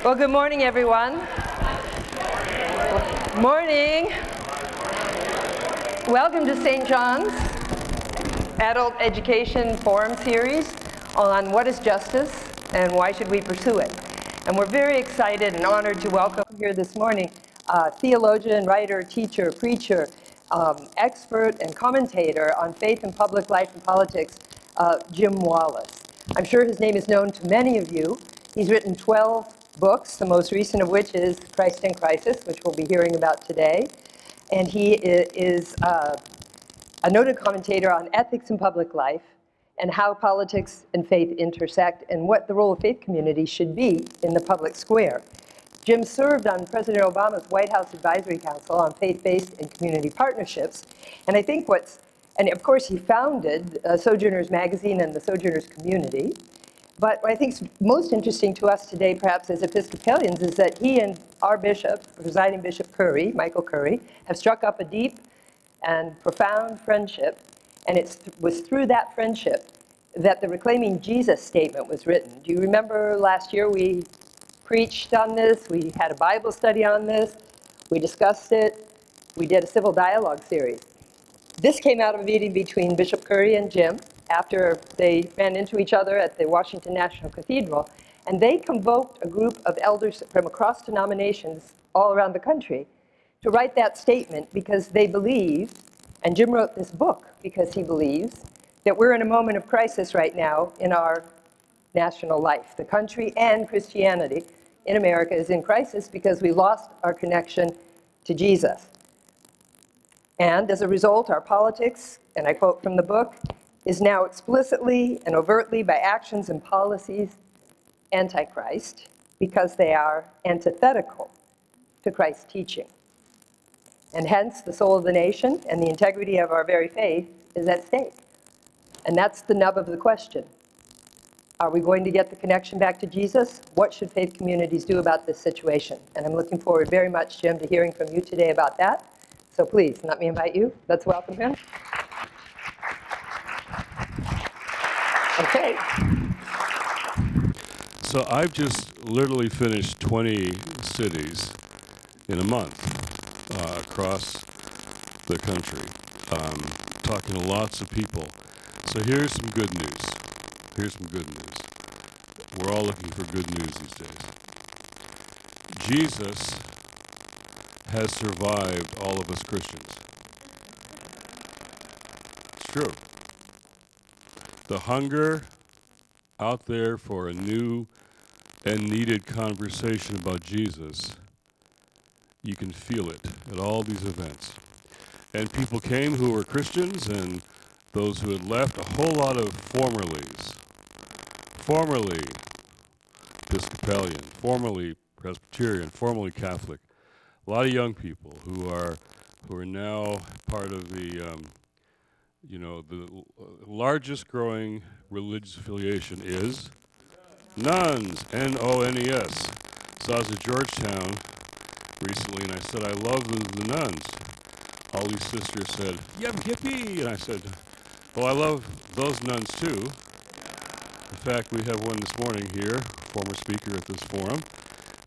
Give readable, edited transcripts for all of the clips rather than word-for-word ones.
Well, good morning, everyone. Morning. Welcome to St. John's Adult Education Forum Series on what is justice and why should we pursue it. And we're very excited and honored to welcome here this morning theologian, writer, teacher, preacher, expert, and commentator on faith and public life and politics, Jim Wallis. I'm sure his name is known to many of you. He's written 12 books, the most recent of which is Christ in Crisis, which we'll be hearing about today. And he is a noted commentator on ethics in public life and how politics and faith intersect and what the role of faith community should be in the public square. Jim served on President Obama's White House Advisory Council on faith-based and community partnerships. And I think and of course he founded Sojourners magazine and the Sojourners community. But what I think is most interesting to us today, perhaps as Episcopalians, is that he and our bishop, presiding Bishop Curry, Michael Curry, have struck up a deep and profound friendship. And it was through that friendship that the Reclaiming Jesus statement was written. Do you remember last year we preached on this? We had a Bible study on this. We discussed it. We did a civil dialogue series. This came out of a meeting between Bishop Curry and Jim after they ran into each other at the Washington National Cathedral, and they convoked a group of elders from across denominations all around the country to write that statement because they believe, and Jim wrote this book because he believes, that we're in a moment of crisis right now in our national life. The country and Christianity in America is in crisis because we lost our connection to Jesus. And as a result, our politics, and I quote from the book, is now explicitly and overtly by actions and policies anti-Christ because they are antithetical to Christ's teaching. And hence, the soul of the nation and the integrity of our very faith is at stake. And that's the nub of the question. Are we going to get the connection back to Jesus? What should faith communities do about this situation? And I'm looking forward very much, Jim, to hearing from you today about that. So please, let me invite you. Let's welcome him. Okay. So I've just literally finished 20 cities in a month across the country, talking to lots of people. So here's some good news. We're all looking for good news these days. Jesus has survived all of us Christians. It's true. The hunger out there for a new and needed conversation about Jesus, you can feel it at all these events. And people came who were Christians, and those who had left, a whole lot of formerly Episcopalian, formerly Presbyterian, formerly Catholic, a lot of young people who are now part of the the largest growing religious affiliation is nuns, N-O-N-E-S. So I was at Georgetown recently, and I said, I love the nuns. All these sisters said, yeah, hippie. And I said, well, I love those nuns too. In fact, we have one this morning here, former speaker at this forum.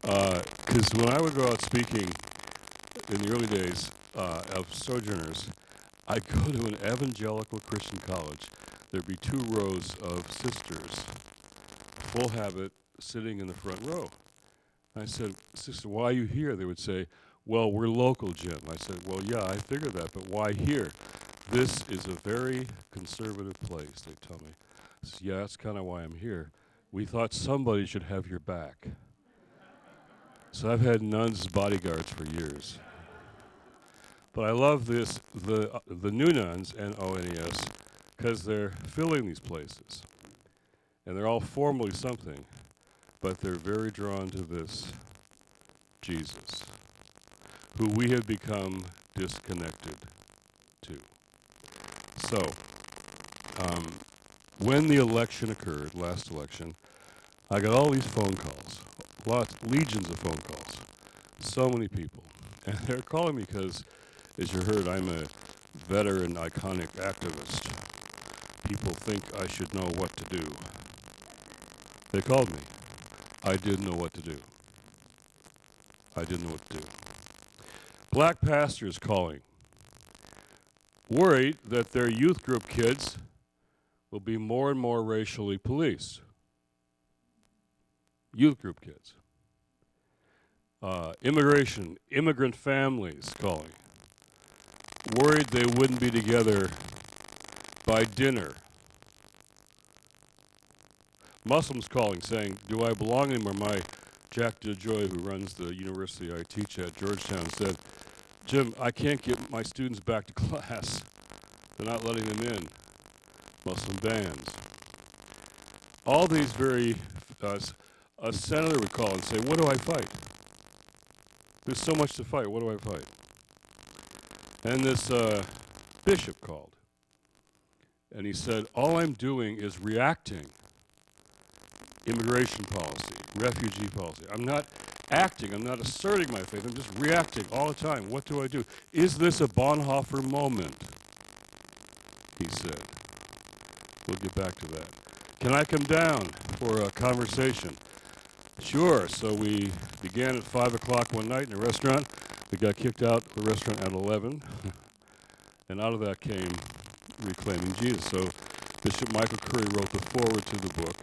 Because when I would go out speaking in the early days of Sojourners, I'd go to an evangelical Christian college. There'd be 2 rows of sisters, full habit, sitting in the front row. I said, sister, why are you here? They would say, well, we're local, Jim. I said, well, yeah, I figured that, but why here? This is a very conservative place, they tell me. I said, yeah, that's kind of why I'm here. We thought somebody should have your back. So I've had nuns as bodyguards for years. But I love the new nuns, N-O-N-E-S, because they're filling these places. And they're all formally something, but they're very drawn to this Jesus, who we have become disconnected to. So, when the election occurred, last election, I got all these phone calls, legions of phone calls, so many people. And they're calling me because, as you heard, I'm a veteran, iconic activist. People think I should know what to do. They called me. I didn't know what to do. I didn't know what to do. Black pastors calling, worried that their youth group kids will be more and more racially policed. Youth group kids. Immigrant families calling, worried they wouldn't be together by dinner. Muslims calling, saying, do I belong anymore? My Jack DeJoy, who runs the university I teach at, Georgetown, said, Jim, I can't get my students back to class. They're not letting them in. Muslim bans. All these a senator would call and say, what do I fight? There's so much to fight. What do I fight? And this bishop called. And he said, all I'm doing is reacting. Immigration policy, refugee policy. I'm not acting. I'm not asserting my faith. I'm just reacting all the time. What do I do? Is this a Bonhoeffer moment? He said. We'll get back to that. Can I come down for a conversation? Sure. So we began at 5 o'clock one night in a restaurant. We got kicked out of the restaurant at 11. And out of that came Reclaiming Jesus. So Bishop Michael Curry wrote the foreword to the book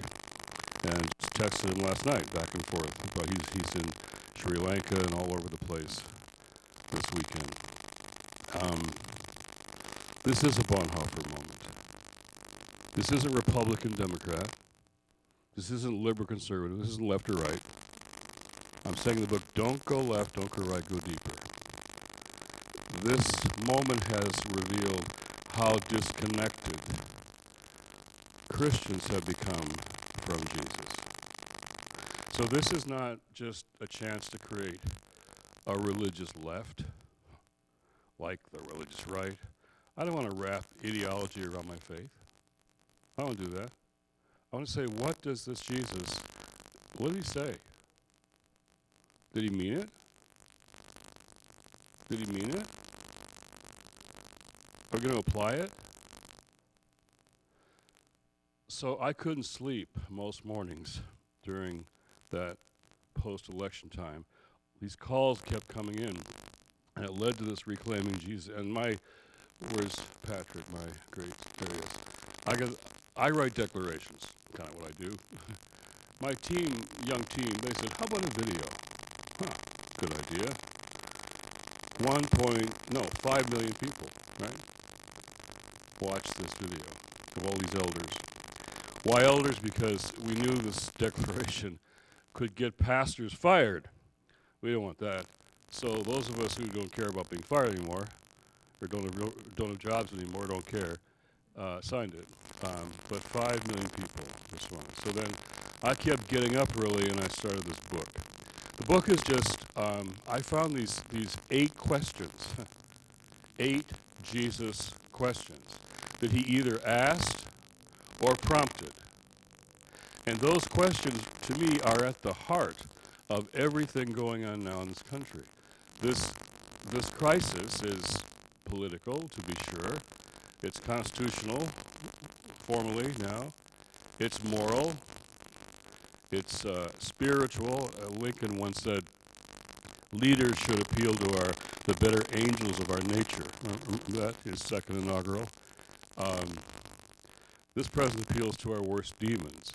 and just texted him last night back and forth. But he's in Sri Lanka and all over the place this weekend. This is a Bonhoeffer moment. This isn't Republican, Democrat. This isn't liberal, conservative. This isn't left or right. I'm saying in the book, don't go left, don't go right, go deeper. This moment has revealed how disconnected Christians have become from Jesus. So this is not just a chance to create a religious left, like the religious right. I don't want to wrap ideology around my faith. I don't do that. I want to say, what does this Jesus, what did he say? Did he mean it? Did he mean it? Are we going to apply it? So I couldn't sleep most mornings during that post-election time. These calls kept coming in, and it led to this Reclaiming Jesus. And where's Patrick, my great, there he is. I write declarations, kind of what I do. My team, young team, they said, how about a video? Huh, good idea. 5 million people, right? Watch this video of all these elders. Why elders? Because we knew this declaration could get pastors fired. We don't want that. So those of us who don't care about being fired anymore, or don't have jobs anymore, don't care, signed it. But 5 million people responded. So then I kept getting up early and I started this book. The book is just, I found these 8 questions, 8 Jesus questions that he either asked or prompted. And those questions, to me, are at the heart of everything going on now in this country. This crisis is political, to be sure. It's constitutional, formally now. It's moral. It's spiritual. Lincoln once said, leaders should appeal to the better angels of our nature. That is second inaugural. This president appeals to our worst demons.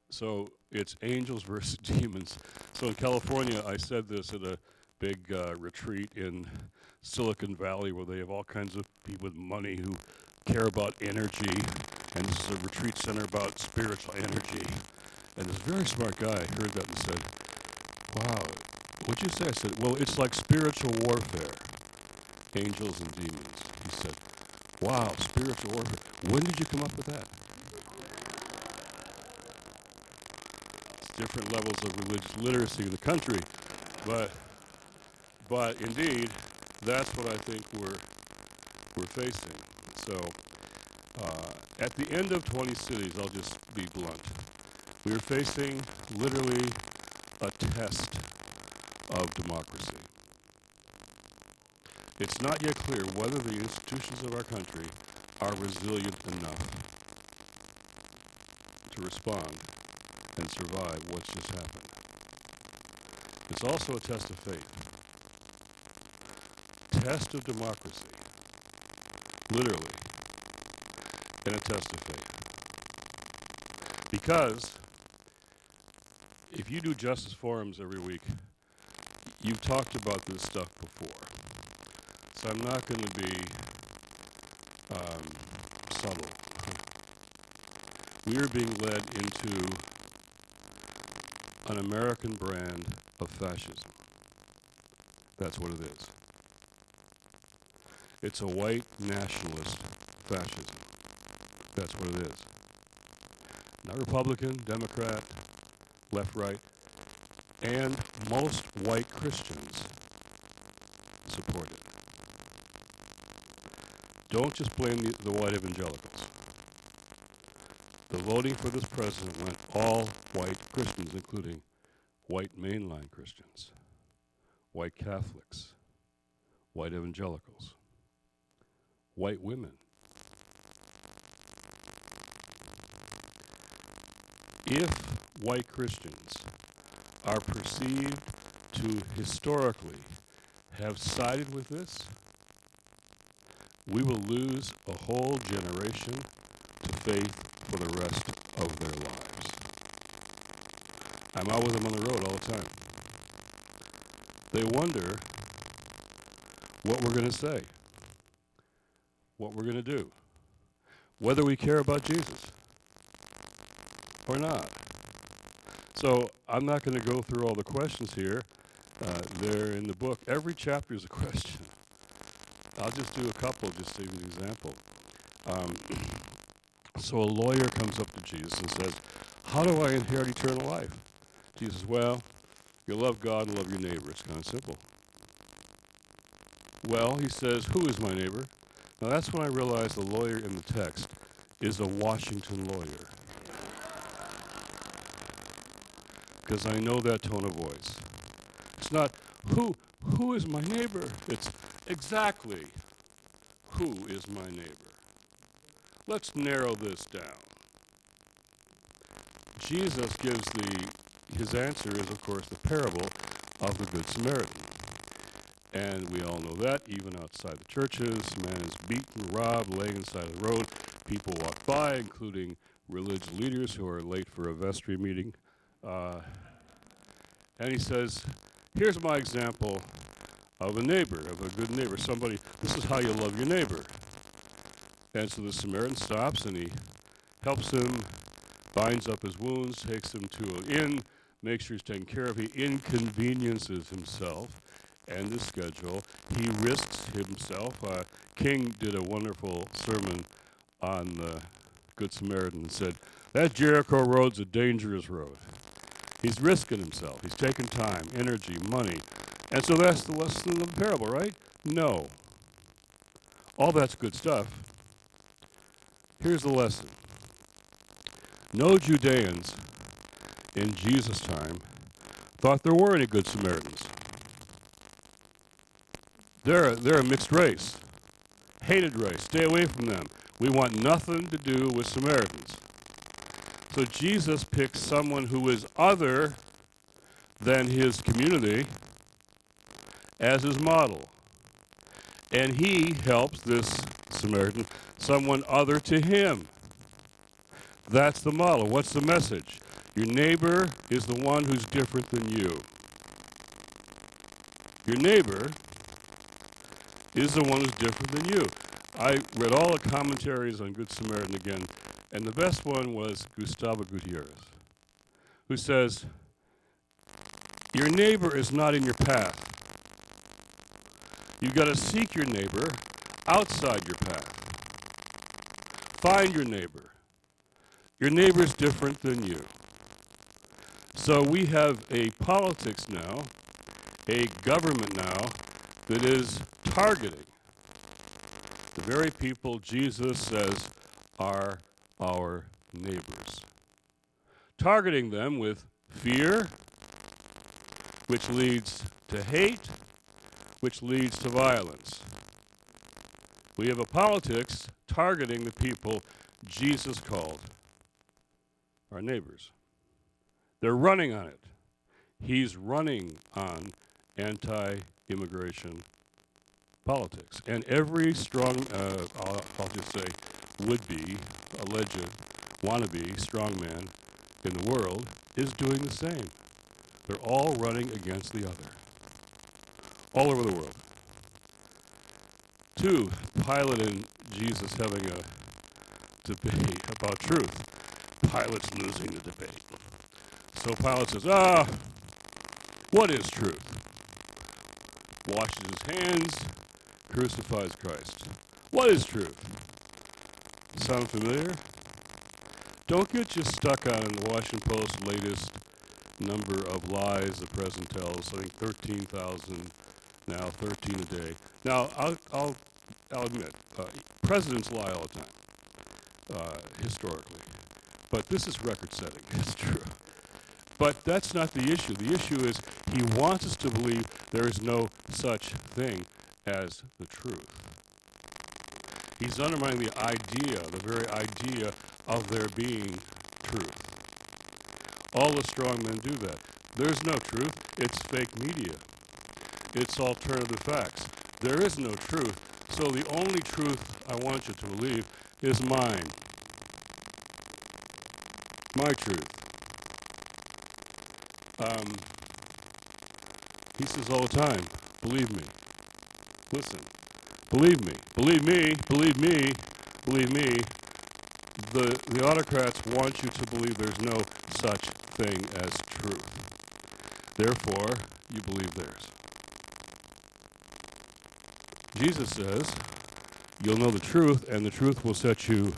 So it's angels versus demons. So in California, I said this at a big retreat in Silicon Valley where they have all kinds of people with money who care about energy. And this is a retreat center about spiritual energy. And this very smart guy heard that and said, wow, what'd you say? I said, well, it's like spiritual warfare, angels and demons. He said, wow, spiritual warfare. When did you come up with that? It's different levels of religious literacy in the country. But indeed, that's what I think we're facing. So at the end of 20 cities, I'll just be blunt, we are facing literally a test of democracy. It's not yet clear whether the institutions of our country are resilient enough to respond and survive what's just happened. It's also a test of faith. Test of democracy, literally, and a test of faith. Because if you do justice forums every week, you've talked about this stuff before. So I'm not going to be subtle. We are being led into an American brand of fascism. That's what it is. It's a white nationalist fascism. That's what it is. Not Republican, Democrat, left, right, and most white Christians support it. Don't just blame the white evangelicals. The voting for this president went all white Christians, including white mainline Christians, white Catholics, white evangelicals, white women. If white Christians are perceived to historically have sided with this, we will lose a whole generation to faith for the rest of their lives. I'm out with them on the road all the time. They wonder what we're going to say, what we're going to do, whether we care about Jesus or not. So I'm not going to go through all the questions here. They're in the book. Every chapter is a question. I'll just do a couple just to give you an example. So a lawyer comes up to Jesus and says, how do I inherit eternal life? Jesus says, well, you love God and love your neighbor. It's kind of simple. Well, he says, who is my neighbor? Now that's when I realized the lawyer in the text is a Washington lawyer. Because I know that tone of voice. It's not, who is my neighbor? It's exactly, who is my neighbor? Let's narrow this down. Jesus gives his answer is, of course, the parable of the Good Samaritan. And we all know that, even outside the churches, man is beaten, robbed, laying inside the road. People walk by, including religious leaders who are late for a vestry meeting. And he says, here's my example of a neighbor, of a good neighbor. Somebody, this is how you love your neighbor. And so the Samaritan stops and he helps him, binds up his wounds, takes him to an inn, makes sure he's taken care of. He inconveniences himself and his schedule. He risks himself. King did a wonderful sermon on the Good Samaritan and said, that Jericho road's a dangerous road. He's risking himself. He's taking time, energy, money. And so that's the lesson of the parable, right? No. All that's good stuff. Here's the lesson. No Judeans in Jesus' time thought there were any good Samaritans. They're a mixed race, hated race. Stay away from them. We want nothing to do with Samaritans. So Jesus picks someone who is other than his community as his model. And he helps this Samaritan, someone other to him. That's the model. What's the message? Your neighbor is the one who's different than you. Your neighbor is the one who's different than you. I read all the commentaries on Good Samaritan again, and the best one was Gustavo Gutierrez, who says, your neighbor is not in your path. You've got to seek your neighbor outside your path. Find your neighbor. Your neighbor's different than you. So we have a politics now, a government now, that is targeting the very people Jesus says are our neighbors. Targeting them with fear, which leads to hate, which leads to violence. We have a politics targeting the people Jesus called our neighbors. They're running on it. He's running on anti-immigration politics. And every strong, I'll just say, would-be, alleged, wannabe strongman in the world is doing the same. They're all running against the other, all over the world. 2, Pilate and Jesus having a debate about truth. Pilate's losing the debate. So Pilate says, what is truth? Washes his hands, crucifies Christ. What is truth? Sound familiar? Don't get just stuck on the Washington Post's latest number of lies the president tells. I think 13,000 now, 13 a day. Now, I'll admit, presidents lie all the time, historically. But this is record-setting. It's true. But that's not the issue. The issue is he wants us to believe there is no such thing as the truth. He's undermining the idea, the very idea of there being truth. All the strong men do that. There's no truth. It's fake media. It's alternative facts. There is no truth. So the only truth I want you to believe is mine. My truth. He says all the time, believe me. Listen, believe me. Believe me. Believe me. Believe me. The autocrats want you to believe there's no such thing as truth. Therefore, you believe theirs. Jesus says, you'll know the truth, and the truth will set you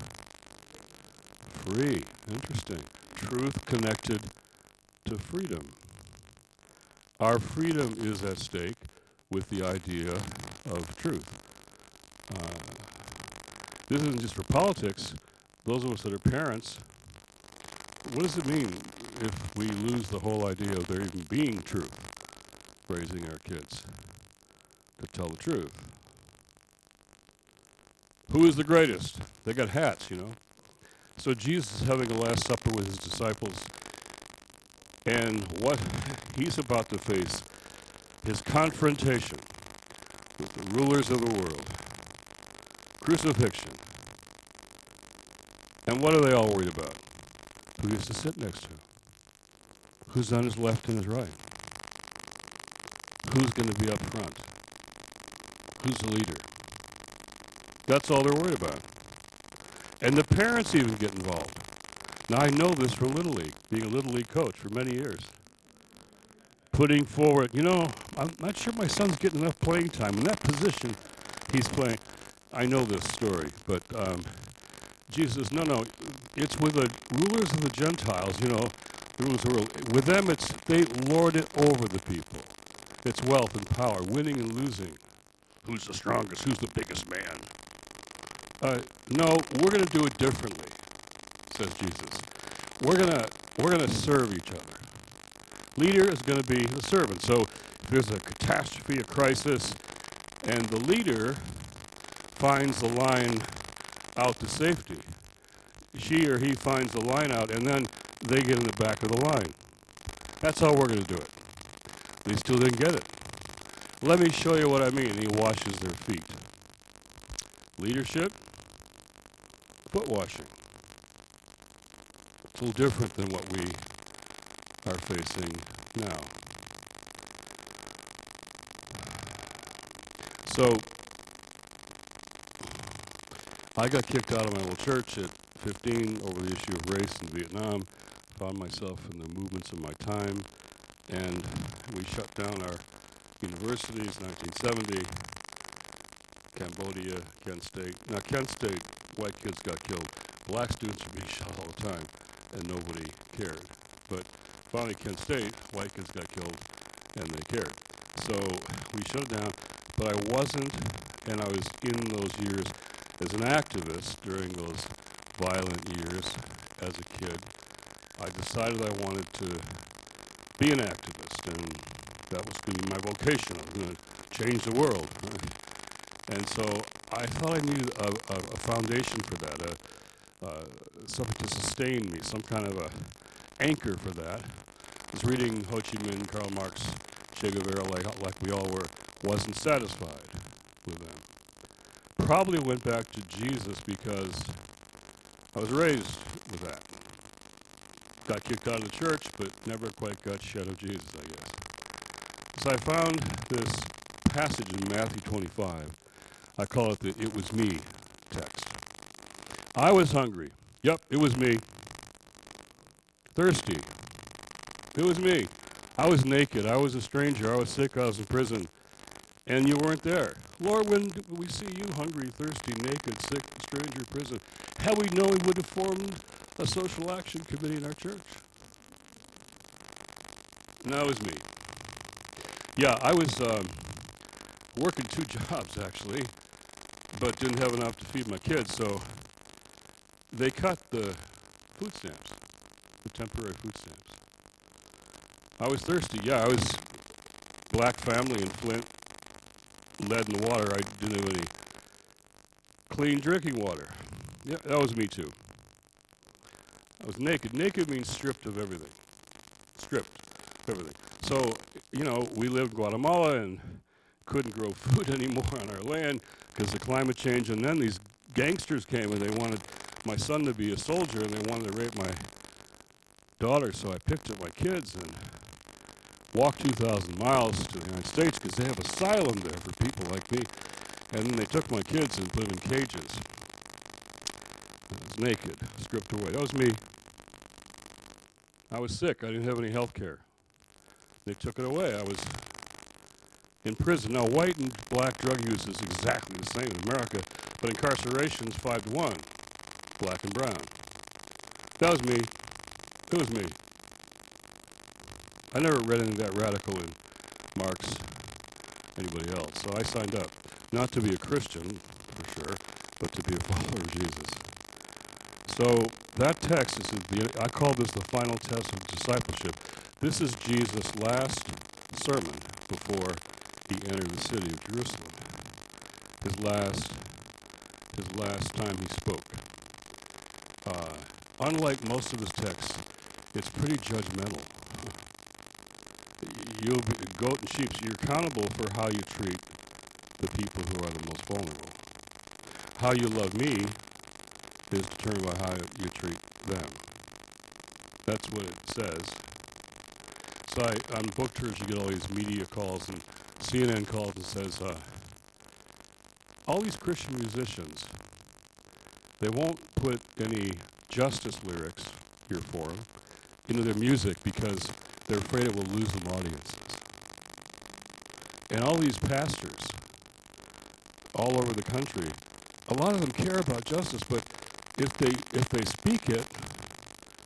free. Interesting. Truth connected to freedom. Our freedom is at stake with the idea of truth. This isn't just for politics. Those of us that are parents, what does it mean if we lose the whole idea of there even being truth, raising our kids to tell the truth? Who is the greatest? They got hats, you know. So Jesus is having a Last Supper with his disciples, and what he's about to face, his confrontation with the rulers of the world, crucifixion. And what are they all worried about? Who gets to sit next to him? Who's on his left and his right? Who's going to be up front? Who's the leader? That's all they're worried about. And the parents even get involved. Now, I know this from Little League, being a Little League coach for many years. Putting forward, I'm not sure my son's getting enough playing time. In that position he's playing, I know this story, but Jesus, no, it's with the rulers of the Gentiles, the rulers of the world. With them, they lord it over the people. It's wealth and power, winning and losing. Who's the strongest? Who's the biggest man? No, we're going to do it differently, says Jesus. We're going to serve each other. Leader is going to be the servant. So if there's a catastrophe, a crisis, and the leader finds the line out to safety, she or he finds the line out, and then they get in the back of the line. That's how we're going to do it. They still didn't get it. Let me show you what I mean. He washes their feet. Leadership, foot washing. It's a little different than what we are facing now. So, I got kicked out of my little church at 15 over the issue of race in Vietnam. Found myself in the movements of my time, and we shut down our universities in 1970. Cambodia, Kent State. Now, Kent State, white kids got killed. Black students were being shot all the time, and nobody cared. But finally, Kent State, white kids got killed, and they cared. So we shut it down, but I wasn't, and I was in those years as an activist during those violent years as a kid. I decided I wanted to be an activist, and that was going to be my vocation. I was going to change the world. And so I thought I needed a foundation for that, something to sustain me, some kind of a anchor for that. was reading Ho Chi Minh, Karl Marx, Che Guevara, like we all were, wasn't satisfied with them. Probably went back to Jesus because I was raised with that. Got kicked out of the church, but never quite got shed of Jesus, I guess. So I found this passage in Matthew 25. I call it the "It was me" text. I was hungry. Yep, it was me. Thirsty. It was me. I was naked. I was a stranger. I was sick. I was in prison. And you weren't there. Lord, when we see you hungry, thirsty, naked, sick, stranger, in prison, had we known, we would have formed a social action committee in our church. And that was me. Yeah, I was working 2 jobs, actually, but didn't have enough to feed my kids, so they cut the food stamps, the temporary food stamps. I was thirsty. Yeah, I was black family in Flint, lead in the water. I didn't have any clean drinking water. Yeah, that was me too. I was naked. Naked means stripped of everything. Stripped of everything. So, we lived in Guatemala and couldn't grow food anymore on our land because of climate change. And then these gangsters came and they wanted my son to be a soldier and they wanted to rape my daughter. So I picked up my kids and walked 2,000 miles to the United States because they have asylum there for people like me. And then they took my kids and put them in cages. I was naked, stripped away. That was me. I was sick. I didn't have any health care. They took it away. I was in prison. Now, white and black drug use is exactly the same in America, but incarceration is 5-to-1, black and brown. That was me. It was me. I never read anything that radical in Marx, anybody else, so I signed up. Not to be a Christian, for sure, but to be a follower of Jesus. So that text is, I call this the final test of discipleship. This is Jesus' last sermon before he entered the city of Jerusalem. His last time he spoke. Unlike most of his texts, it's pretty judgmental. You'll be goat and sheep, so you're accountable for how you treat the people who are the most vulnerable. How you love me is determined by how you treat them. That's what it says. So on book tours, you get all these media calls, and CNN calls and says, all these Christian musicians, they won't put any justice lyrics here for them into their music because they're afraid it will lose them audiences. And all these pastors all over the country, a lot of them care about justice, but if they speak it,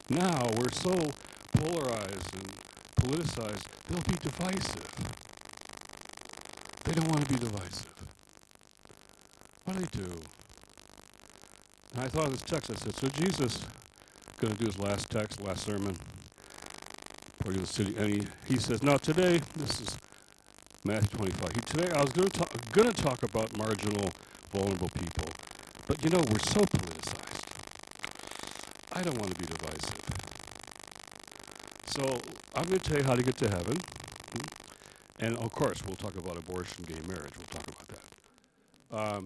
now we're so polarized and politicized, they'll be divisive. They don't want to be divisive. What do they do? And I thought of this text, I said, so Jesus going to do his last sermon before he goes to the city, and he says, now today, this is Matthew 25. Today I was going to talk about marginal, vulnerable people, but we're so politicized. I don't want to be divisive. So I'm going to tell you how to get to heaven, and of course we'll talk about abortion, gay marriage. We'll talk about that.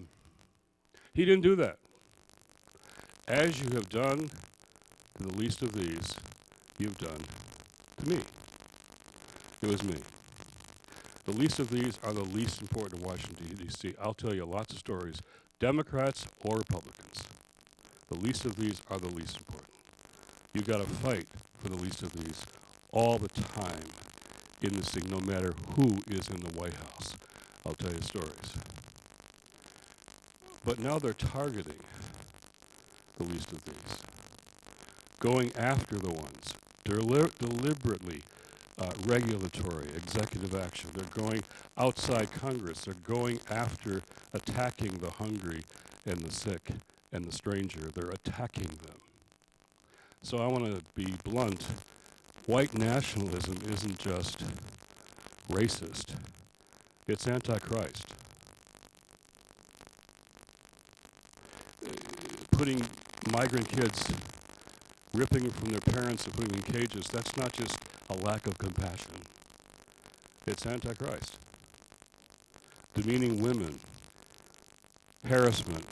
He didn't do that. As you have done to the least of these, you've done to me. It was me. The least of these are the least important in Washington, D.C. I'll tell you lots of stories, Democrats or Republicans. The least of these are the least important. You've got to fight for the least of these all the time in this thing, no matter who is in the White House. I'll tell you stories. But now they're targeting the least of these, going after the ones, deliberately regulatory, executive action. They're going outside Congress. They're going after attacking the hungry and the sick and the stranger. They're attacking them. So I want to be blunt. White nationalism isn't just racist. It's anti-Christ. Putting migrant kids, ripping them from their parents and putting them in cages, that's not just a lack of compassion. It's Antichrist. Demeaning women, harassment,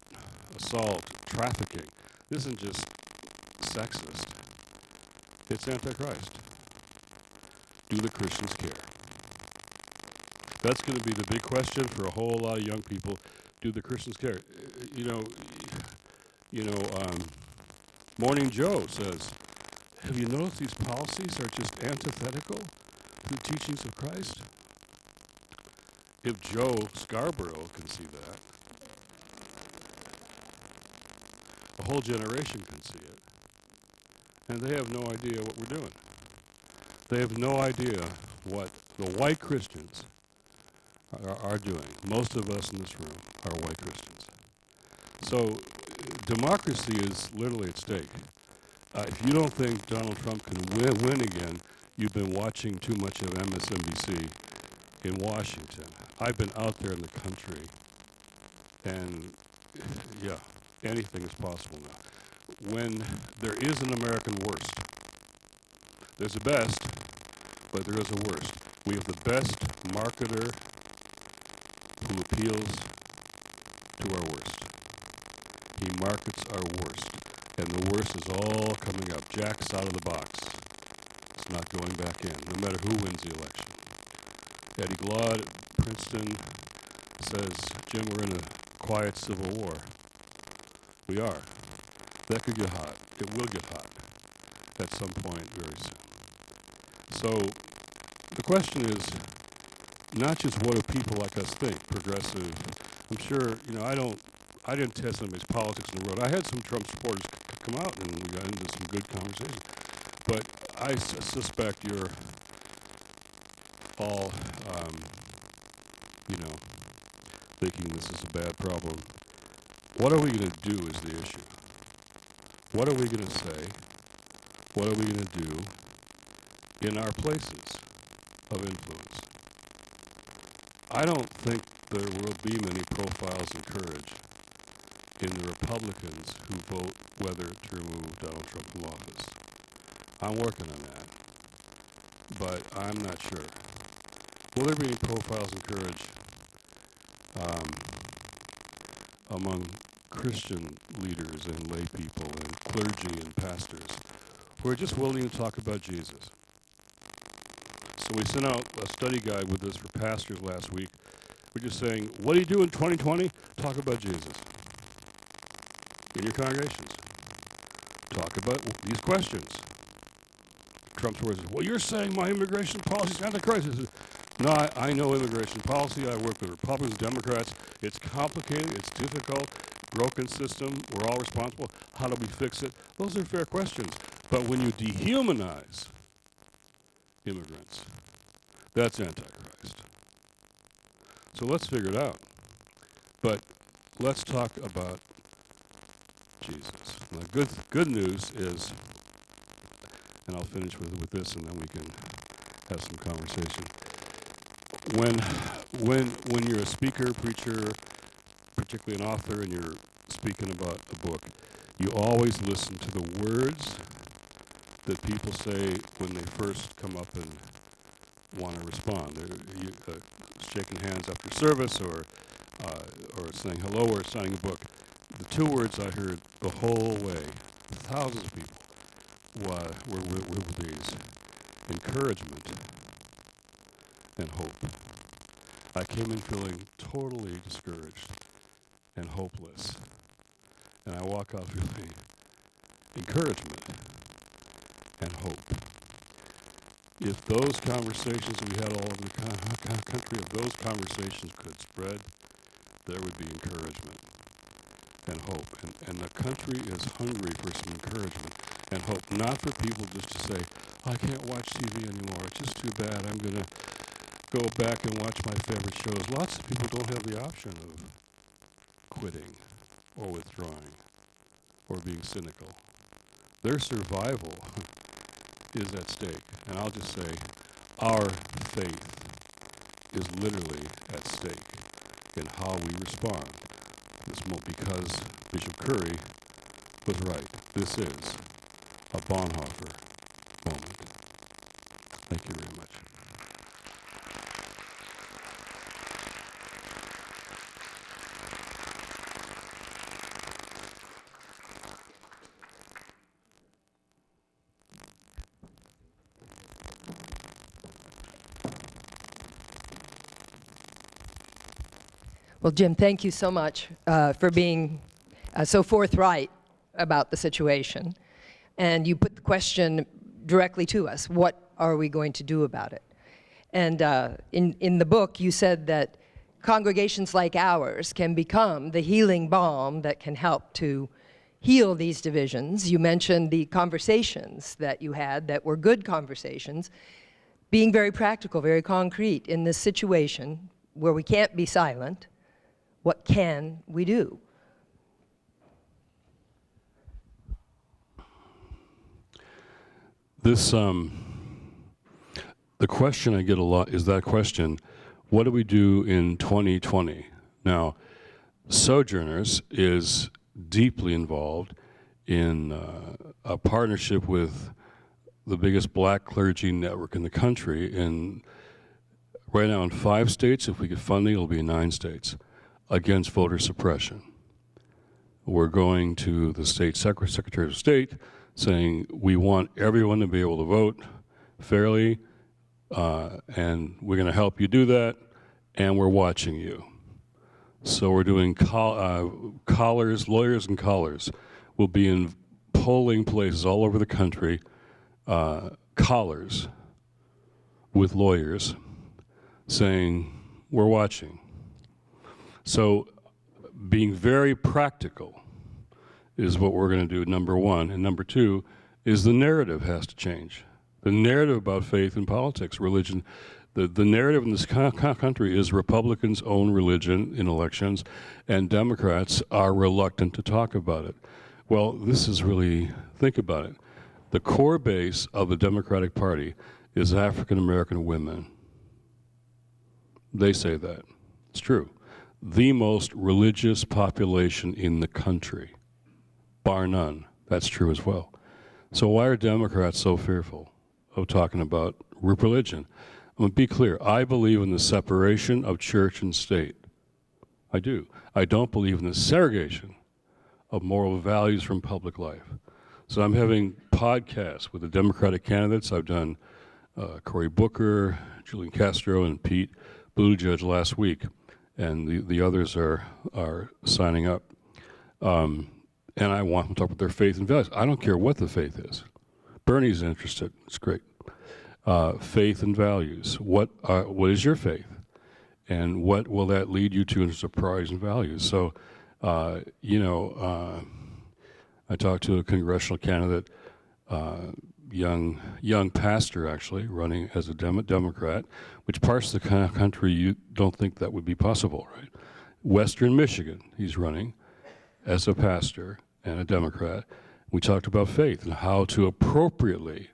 assault, trafficking. This isn't just sexist. It's Antichrist. Do the Christians care? That's going to be the big question for a whole lot of young people. Do the Christians care? Morning Joe says, have you noticed these policies are just antithetical to the teachings of Christ? If Joe Scarborough can see that, a whole generation can see it. And they have no idea what we're doing. They have no idea what the white Christians are doing. Most of us in this room are white Christians. So democracy is literally at stake. If you don't think Donald Trump can win again, you've been watching too much of MSNBC in Washington. I've been out there in the country, and yeah, anything is possible now. When there is an American worst, there's a best, but there is a worst. We have the best marketer who appeals to our worst. He markets our worst, and the worst is all coming up. Jack's out of the box. It's not going back in, no matter who wins the election. Eddie Glaude at Princeton says, Jim, we're in a quiet civil war. We are. That could get hot. It will get hot at some point very soon. So the question is not just what do people like us think, progressive. I'm sure, I didn't test anybody's politics on the road. I had some Trump supporters come out and we got into some good conversations. But I suspect you're all, thinking this is a bad problem. What are we going to do is the issue. What are we going to say? What are we going to do in our places of influence? I don't think there will be many profiles in courage in the Republicans who vote whether to remove Donald Trump from office. I'm working on that, but I'm not sure. Will there be any profiles in courage among Christian leaders and lay people and clergy and pastors who are just willing to talk about Jesus? So we sent out a study guide with this for pastors last week. We're just saying, what do you do in 2020? Talk about Jesus. In your congregations. Talk about these questions. Trump's words is, well, you're saying my immigration policy is antichrist. No, I know immigration policy. I work with Republicans, Democrats. It's complicated. It's difficult. Broken system. We're all responsible. How do we fix it? Those are fair questions. But when you dehumanize immigrants, that's Antichrist. So let's figure it out. But let's talk about Jesus. Now, good news is, and I'll finish with this, and then we can have some conversation. When you're a speaker, preacher, particularly an author, and you're speaking about a book, you always listen to the words that people say when they first come up and want to respond. They're shaking hands after service, or saying hello, or signing a book. The two words I heard the whole way, thousands of people, were these: encouragement and hope. I came in feeling totally discouraged and hopeless, and I walk out feeling encouragement and hope. If those conversations we had all over the country, if those conversations could spread, there would be encouragement and hope. And the country is hungry for some encouragement and hope, not for people just to say, I can't watch TV anymore, it's just too bad, I'm going to go back and watch my favorite shows. Lots of people don't have the option of quitting or withdrawing or being cynical. Their survival is at stake. And I'll just say, our faith is literally at stake in how we respond. Because Bishop Curry was right. This is a Bonhoeffer moment. Thank you very much. Well, Jim, thank you so much for being so forthright about the situation. And you put the question directly to us, what are we going to do about it? And in the book, you said that congregations like ours can become the healing balm that can help to heal these divisions. You mentioned the conversations that you had that were good conversations, being very practical, very concrete in this situation where we can't be silent. What can we do? This, the question I get a lot is that question, what do we do in 2020? Now, Sojourners is deeply involved in a partnership with the biggest black clergy network in the country. And right now in 5 states, if we get funding, it'll be in 9 states, against voter suppression. We're going to the state Secretary of State saying we want everyone to be able to vote fairly, and we're going to help you do that, and we're watching you. So we're doing collars, lawyers and collars will be in polling places all over the country, collars with lawyers saying, we're watching. So being very practical is what we're going to do, number one. And number two is the narrative has to change. The narrative about faith and politics, religion, the narrative in this country is Republicans own religion in elections, and Democrats are reluctant to talk about it. Well, this is really, think about it. The core base of the Democratic Party is African American women. They say that. It's true. The most religious population in the country, bar none. That's true as well. So why are Democrats so fearful of talking about religion? I'm going to be clear. I believe in the separation of church and state. I do. I don't believe in the segregation of moral values from public life. So I'm having podcasts with the Democratic candidates. I've done Cory Booker, Julian Castro, and Pete Buttigieg last week. And the others are signing up. And I want them to talk about their faith and values. I don't care what the faith is. Bernie's interested. It's great. Faith and values. What is your faith? And what will that lead you to in terms of priorities and values? So, I talked to a congressional candidate, young pastor actually, running as a Democrat, which parts of the country you don't think that would be possible, right? Western Michigan, he's running as a pastor and a Democrat. We talked about faith and how to appropriately.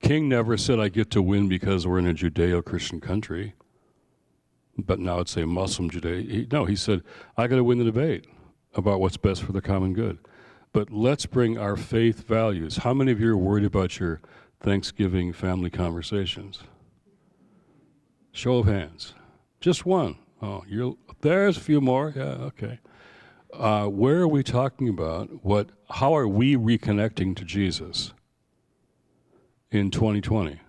King never said, I get to win because we're in a Judeo-Christian country, but now it's a Muslim Judeo. No, he said, I got to win the debate about what's best for the common good. But let's bring our faith values. How many of you are worried about your Thanksgiving family conversations? Show of hands. Just one. Oh, there's a few more. Yeah, okay. Where are we talking about? How are we reconnecting to Jesus in 2020?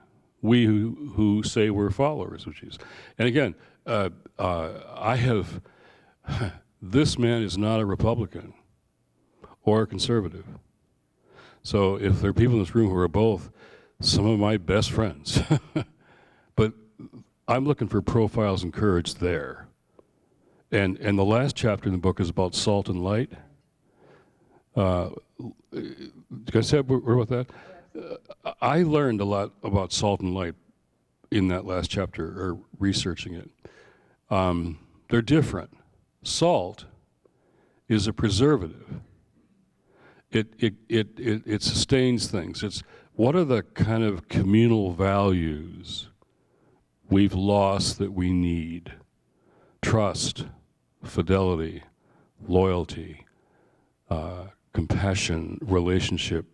We who say we're followers of Jesus. And again, this man is not a Republican or a conservative. So if there are people in this room who are both, some of my best friends, but I'm looking for profiles and courage there. And the last chapter in the book is about salt and light. Did you guys say a word about that? I learned a lot about salt and light in that last chapter, or researching it. They're different. Salt is a preservative. It sustains things. It's what are the kind of communal values we've lost that we need? Trust, fidelity, loyalty, compassion, relationship,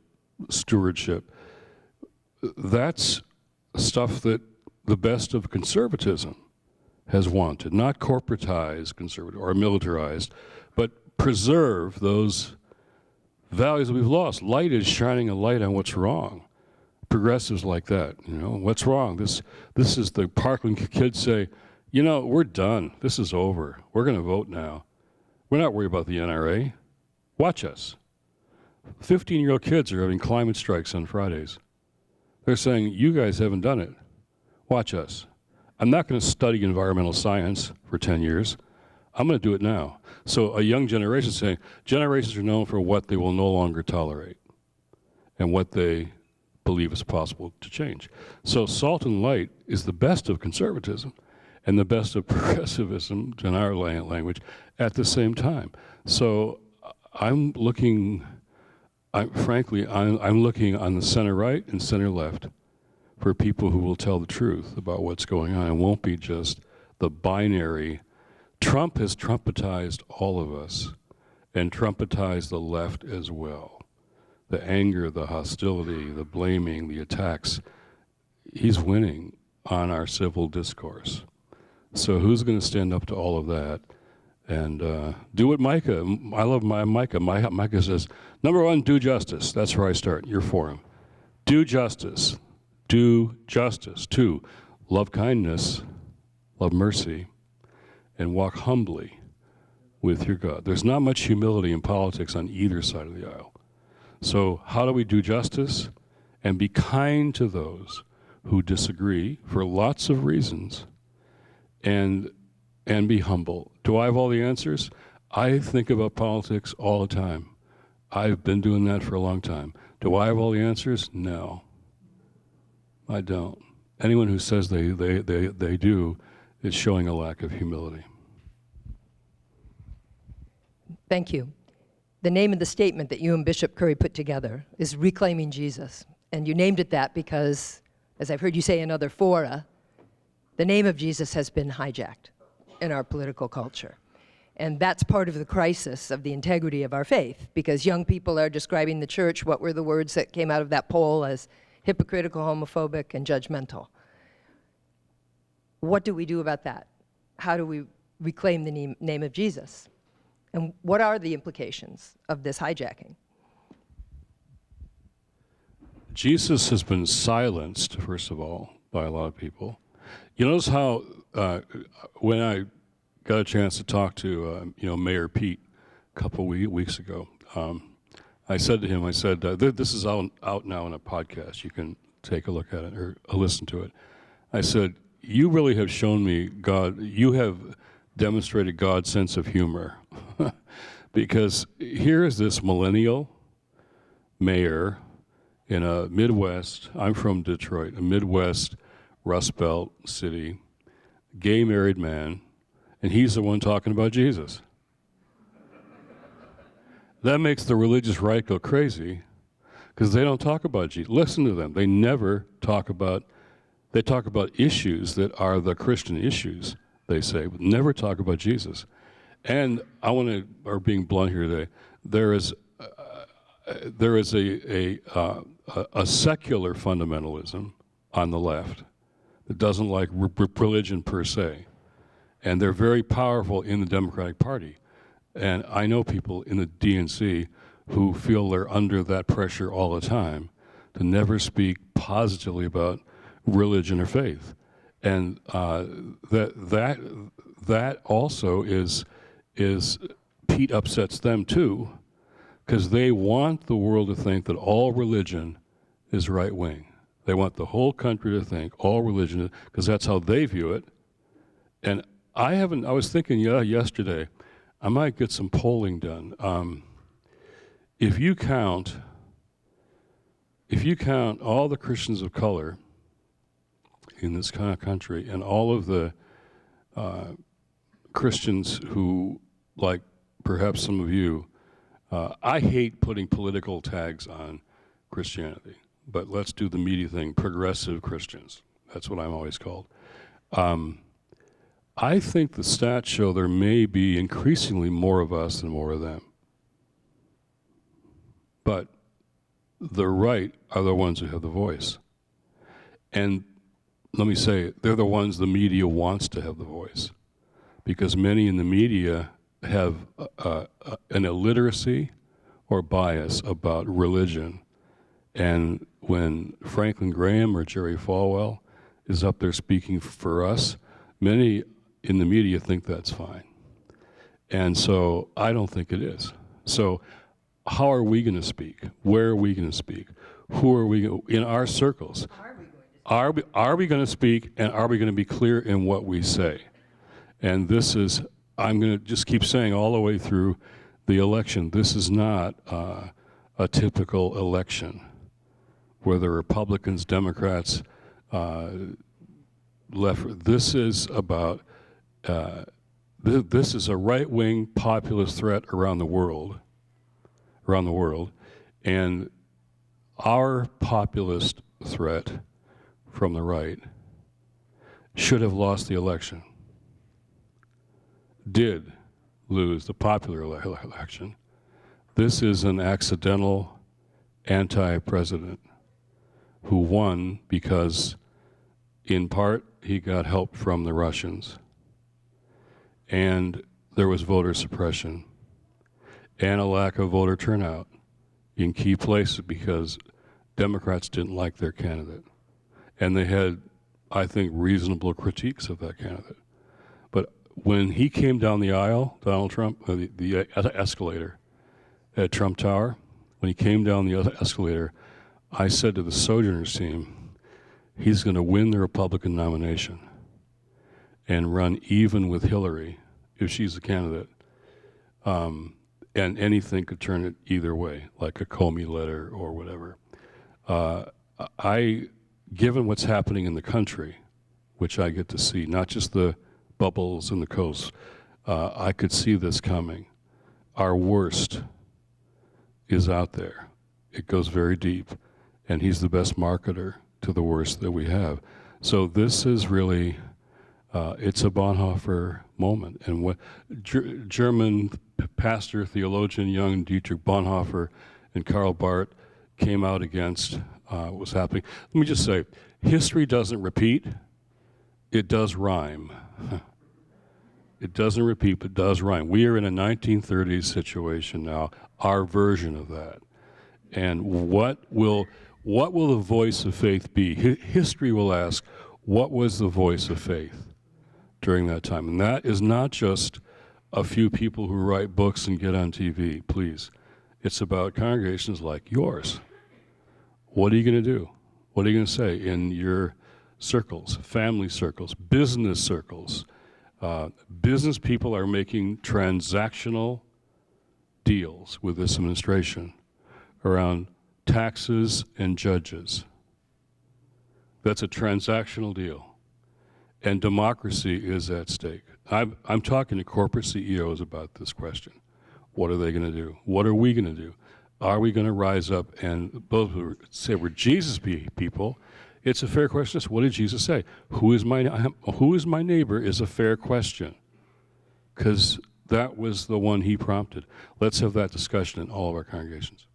stewardship. That's stuff that the best of conservatism has wanted, not corporatize conservative or militarized, but preserve those values that we've lost. Light is shining a light on what's wrong. Progressives like that, what's wrong? This is the Parkland kids say, we're done. This is over. We're going to vote now. We're not worried about the NRA. Watch us. 15-year-old kids are having climate strikes on Fridays. They're saying, you guys haven't done it. Watch us. I'm not going to study environmental science for 10 years. I'm going to do it now. So a young generation is saying, generations are known for what they will no longer tolerate and what they believe is possible to change. So salt and light is the best of conservatism and the best of progressivism, in our language, at the same time. So I'm looking on the center right and center left for people who will tell the truth about what's going on. It won't be just the binary. Trump has trumpetized all of us and trumpetized the left as well. The anger, the hostility, the blaming, the attacks. He's winning on our civil discourse. So who's going to stand up to all of that and do what Micah, I love Micah. Micah says, number one, do justice. That's where I start. You're for him. Do justice. Do justice. 2, love kindness, love mercy, and walk humbly with your God. There's not much humility in politics on either side of the aisle. So how do we do justice? And be kind to those who disagree for lots of reasons, and be humble. Do I have all the answers? I think about politics all the time. I've been doing that for a long time. Do I have all the answers? No, I don't. Anyone who says they do is showing a lack of humility. Thank you. The name of the statement that you and Bishop Curry put together is Reclaiming Jesus. And you named it that because, as I've heard you say in other fora, the name of Jesus has been hijacked in our political culture. And that's part of the crisis of the integrity of our faith, because young people are describing the church, what were the words that came out of that poll, as hypocritical, homophobic, and judgmental. What do we do about that? How do we reclaim the name of Jesus? And what are the implications of this hijacking? Jesus has been silenced, first of all, by a lot of people. You notice how when I got a chance to talk to Mayor Pete a couple weeks ago, I said to him, this is out now in a podcast. You can take a look at it or listen to it. I said, you really have shown me God. You have demonstrated God's sense of humor. Because here is this millennial mayor in a Midwest, I'm from Detroit, a Midwest Rust Belt city, gay married man, and he's the one talking about Jesus. That makes the religious right go crazy, because they don't talk about Jesus. Listen to them. They never talk about, they talk about issues that are the Christian issues, they say, but never talk about Jesus. And I want to, or being blunt here today, there is a secular fundamentalism on the left that doesn't like religion per se. And they're very powerful in the Democratic Party. And I know people in the DNC who feel they're under that pressure all the time to never speak positively about religion or faith. And that also is Pete upsets them too, because they want the world to think that all religion is right wing. They want the whole country to think all religion, because that's how they view it. And I was thinking yesterday, I might get some polling done. If you count all the Christians of color in this kind of country and all of the Christians who, like perhaps some of you, I hate putting political tags on Christianity, but let's do the meaty thing, progressive Christians. That's what I'm always called. I think the stats show there may be increasingly more of us than more of them. But the right are the ones who have the voice. And let me say, they're the ones the media wants to have the voice, because many in the media have an illiteracy or bias about religion. And when Franklin Graham or Jerry Falwell is up there speaking for us, many in the media think that's fine. And so I don't think it is. So how are we going to speak? Where are we going to speak? Who are we in our circles? Are we going to speak, and are we going to be clear in what we say? And this is, I'm going to just keep saying all the way through the election, this is not a typical election where the Republicans, Democrats, left. This is about, this is a right-wing populist threat around the world, and our populist threat from the right should have lost the election, did lose the popular election. This is an accidental anti-president who won because, in part, he got help from the Russians, and there was voter suppression and a lack of voter turnout in key places because Democrats didn't like their candidate. And they had, I think, reasonable critiques of that candidate. But when he came down the aisle, Donald Trump, the escalator at Trump Tower, when he came down the escalator, I said to the Sojourners team, he's going to win the Republican nomination and run even with Hillary if she's the candidate. And anything could turn it either way, like a Comey letter or whatever. Given what's happening in the country, which I get to see, not just the bubbles and the coast, I could see this coming. Our worst is out there. It goes very deep, and he's the best marketer to the worst that we have. So this is really, it's a Bonhoeffer moment. And what German pastor, theologian, young Dietrich Bonhoeffer and Karl Barth came out against what was happening. Let me just say, history doesn't repeat, it does rhyme. It doesn't repeat, but does rhyme. We are in a 1930s situation now, our version of that. And what will the voice of faith be? History will ask, what was the voice of faith during that time? And that is not just a few people who write books and get on TV, please. It's about congregations like yours. What are you going to do? What are you going to say in your circles, family circles, business circles? Business people are making transactional deals with this administration around taxes and judges. That's a transactional deal. And democracy is at stake. I'm talking to corporate CEOs about this question. What are they going to do? What are we going to do? Are we going to rise up? And those who say we're Jesus people, it's a fair question. What did Jesus say? Who is my neighbor is a fair question, because that was the one he prompted. Let's have that discussion in all of our congregations.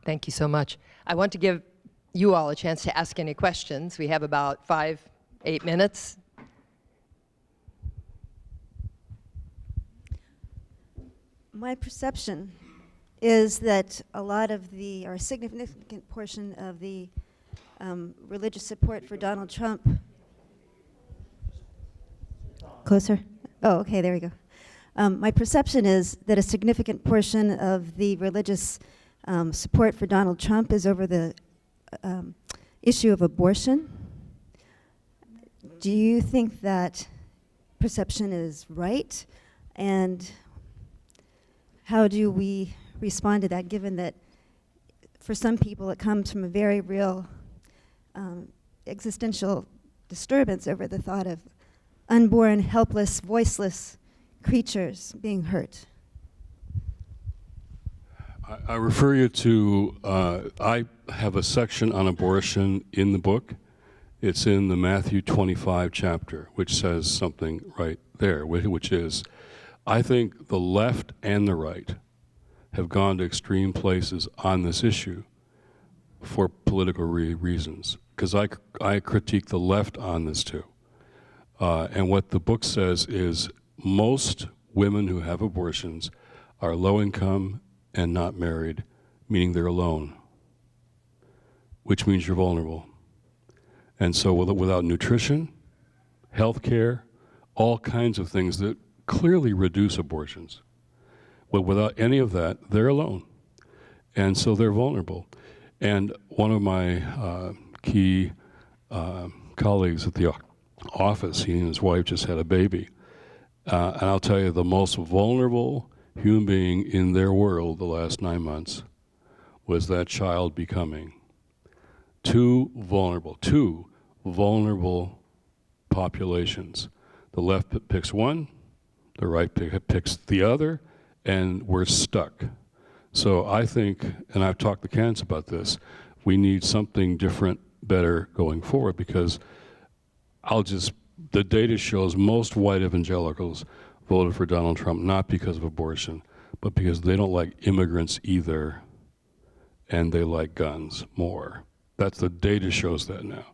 Thank you so much. I want to give you all a chance to ask any questions. We have about 5-8 minutes. My perception is that a lot of or a significant portion of the religious support for Donald Trump. Closer? Oh, okay, there we go. My perception is that a significant portion of the religious support for Donald Trump is over the issue of abortion. Do you think that perception is right? And how do we respond to that, given that for some people it comes from a very real existential disturbance over the thought of unborn, helpless, voiceless creatures being hurt? I refer you to, I have a section on abortion in the book. It's in the Matthew 25 chapter, which says something right there, which is, I think the left and the right have gone to extreme places on this issue for political reasons. because I critique the left on this too. And what the book says is most women who have abortions are low income and not married, meaning they're alone, which means you're vulnerable. And so without nutrition, health care, all kinds of things that clearly reduce abortions, but without any of that, they're alone. And so they're vulnerable. And one of my key colleagues at the office, he and his wife just had a baby. And I'll tell you, the most vulnerable human being in their world the last 9 months was that child becoming two vulnerable populations. The left picks one, the right picks the other, and we're stuck. So I think, and I've talked to candidates about this, we need something different, better going forward, because the data shows most white evangelicals voted for Donald Trump not because of abortion, but because they don't like immigrants either, and they like guns more. The data shows that now.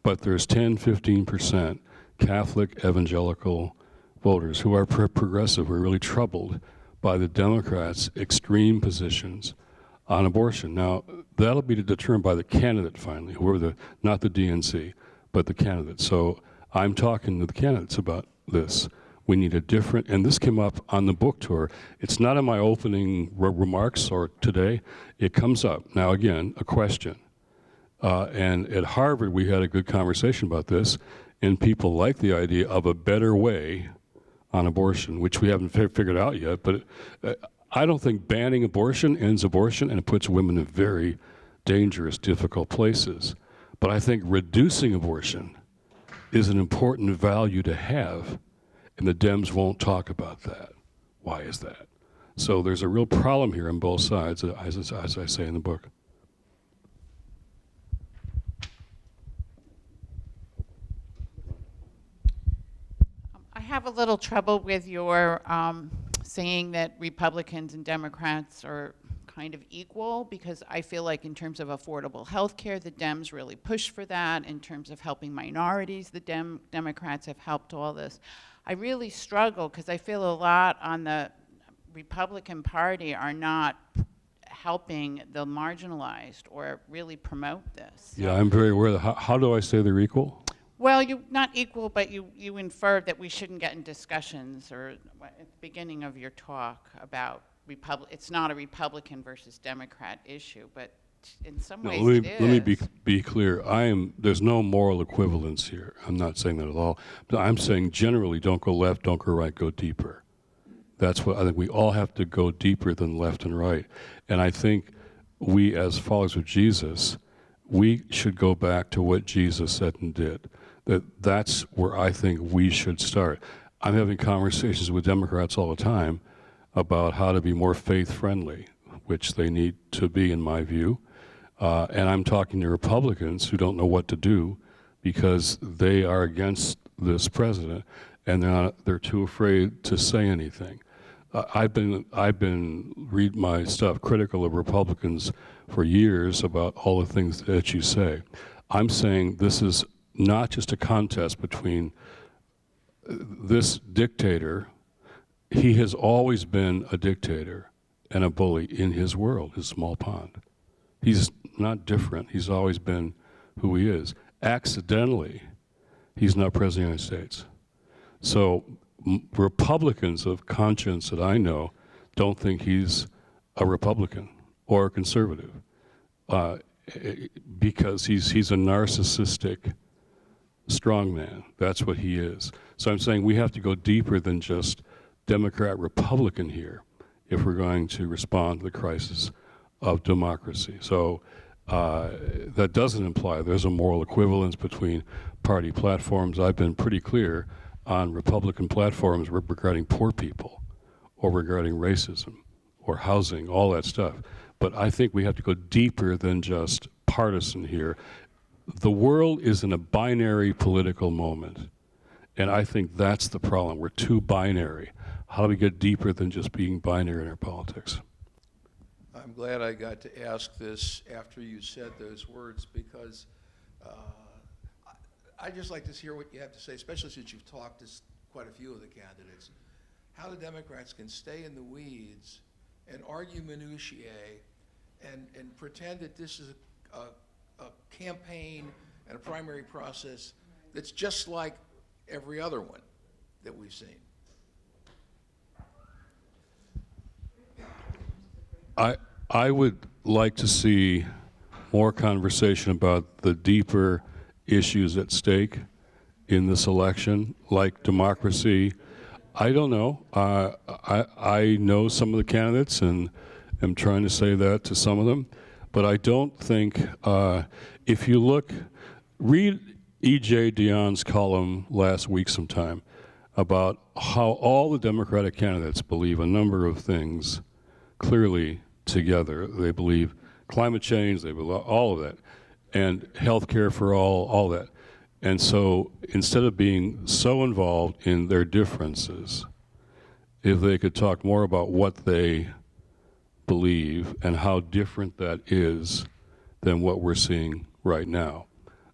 But there's 10, 15% Catholic evangelical voters who are progressive, who are really troubled by the Democrats' extreme positions on abortion. Now, that'll be determined by the candidate finally, not the DNC, but the candidate. So I'm talking to the candidates about this. We need a different, and this came up on the book tour. It's not in my opening remarks or today. It comes up. Now, again, a question. And at Harvard, we had a good conversation about this, and people like the idea of a better way on abortion, which we haven't figured out yet. But I don't think banning abortion ends abortion, and it puts women in very dangerous, difficult places. But I think reducing abortion is an important value to have, and the Dems won't talk about that. Why is that? So there's a real problem here on both sides, as I say in the book. I have a little trouble with your saying that Republicans and Democrats are kind of equal, because I feel like in terms of affordable health care, the Dems really push for that. In terms of helping minorities, the Democrats have helped all this. I really struggle because I feel a lot on the Republican Party are not helping the marginalized or really promote this. Yeah, I'm very aware of that. How do I say they're equal? Well, not equal, but you inferred that we shouldn't get in discussions, or at the beginning of your talk about it's not a Republican versus Democrat issue, but in some ways it is. Let me be clear. There's no moral equivalence here. I'm not saying that at all. But I'm saying generally, don't go left, don't go right, go deeper. That's what I think. We all have to go deeper than left and right. And I think we, as followers of Jesus, we should go back to what Jesus said and did. That's where I think we should start. I'm having conversations with Democrats all the time about how to be more faith-friendly, which they need to be, in my view. And I'm talking to Republicans who don't know what to do because they are against this president, and they're too afraid to say anything. I've been reading my stuff, critical of Republicans for years about all the things that you say. I'm saying this is not just a contest between this dictator. He has always been a dictator and a bully in his world, his small pond. He's not different. He's always been who he is. Accidentally, he's not president of the United States. So Republicans of conscience that I know don't think he's a Republican or a conservative because he's a narcissistic strongman. That's what he is. So I'm saying we have to go deeper than just Democrat, Republican here if we're going to respond to the crisis of democracy. So that doesn't imply there's a moral equivalence between party platforms. I've been pretty clear on Republican platforms regarding poor people or regarding racism or housing, all that stuff. But I think we have to go deeper than just partisan here. The world is in a binary political moment, and I think that's the problem. We're too binary. How do we get deeper than just being binary in our politics? I'm glad I got to ask this after you said those words, because I'd just like to hear what you have to say, especially since you've talked to quite a few of the candidates, how the Democrats can stay in the weeds and argue minutiae and pretend that this is a campaign and a primary process that's just like every other one that we've seen. I would like to see more conversation about the deeper issues at stake in this election, like democracy. I don't know. I know some of the candidates and am trying to say that to some of them, but I don't think, if you read E.J. Dionne's column last week sometime about how all the Democratic candidates believe a number of things clearly together. They believe climate change, they believe all of that, and health care for all that. And so instead of being so involved in their differences, if they could talk more about what they believe and how different that is than what we're seeing right now.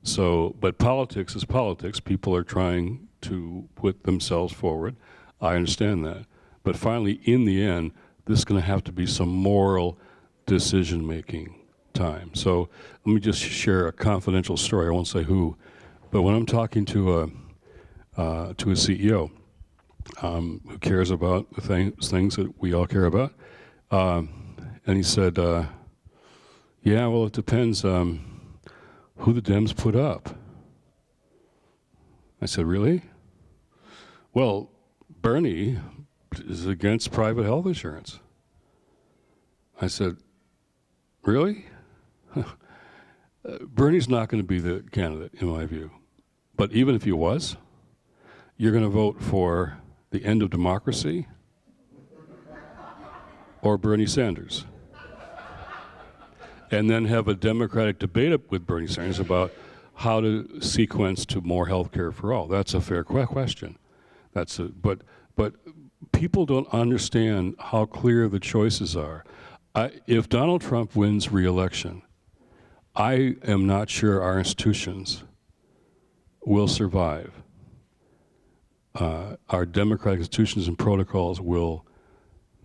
So, but politics is politics. People are trying to put themselves forward. I understand that. But finally, in the end, this is going to have to be some moral decision-making time. So let me just share a confidential story. I won't say who, but when I'm talking to a CEO who cares about the things that we all care about, and he said, "Yeah, well, it depends who the Dems put up." I said, "Really?" "Well, Bernie is against private health insurance." I said, "Really?" Bernie's not going to be the candidate, in my view. But even if he was, you're going to vote for the end of democracy or Bernie Sanders. And then have a Democratic debate with Bernie Sanders about how to sequence to more health care for all. That's a fair question. But people don't understand how clear the choices are. If Donald Trump wins re-election, I am not sure our institutions will survive. Our democratic institutions and protocols will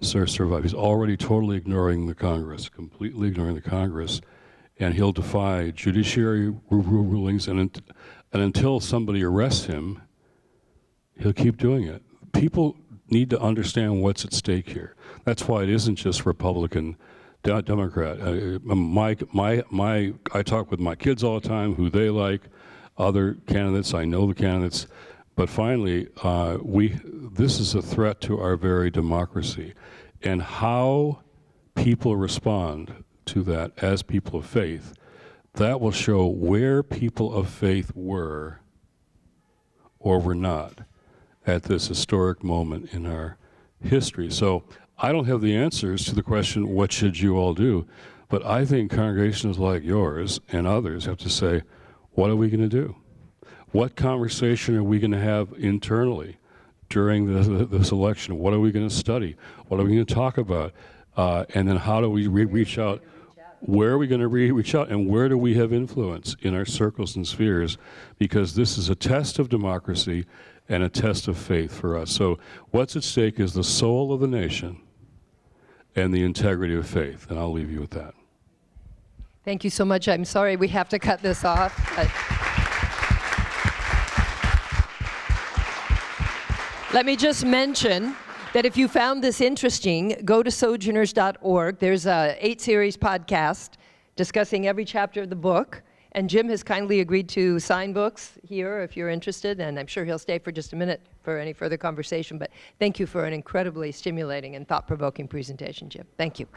survive. He's already totally ignoring the Congress, completely ignoring the Congress, and he'll defy judiciary rulings, and until somebody arrests him, he'll keep doing it. People need to understand what's at stake here. That's why it isn't just Republican, Democrat. I talk with my kids all the time, who they like, other candidates. I know the candidates, but finally, this is a threat to our very democracy, and how people respond to that as people of faith, that will show where people of faith were or were not at this historic moment in our history. So I don't have the answers to the question, what should you all do? But I think congregations like yours and others have to say, what are we going to do? What conversation are we going to have internally during this election? What are we going to study? What are we going to talk about? And then how do we reach out? Where are we going to reach out? And where do we have influence in our circles and spheres? Because this is a test of democracy and a test of faith for us. So what's at stake is the soul of the nation and the integrity of faith. And I'll leave you with that. Thank you so much. I'm sorry we have to cut this off. Let me just mention that if you found this interesting, go to sojourners.org. There's a 8-series podcast discussing every chapter of the book. And Jim has kindly agreed to sign books here if you're interested, and I'm sure he'll stay for just a minute for any further conversation. But thank you for an incredibly stimulating and thought-provoking presentation, Jim. Thank you.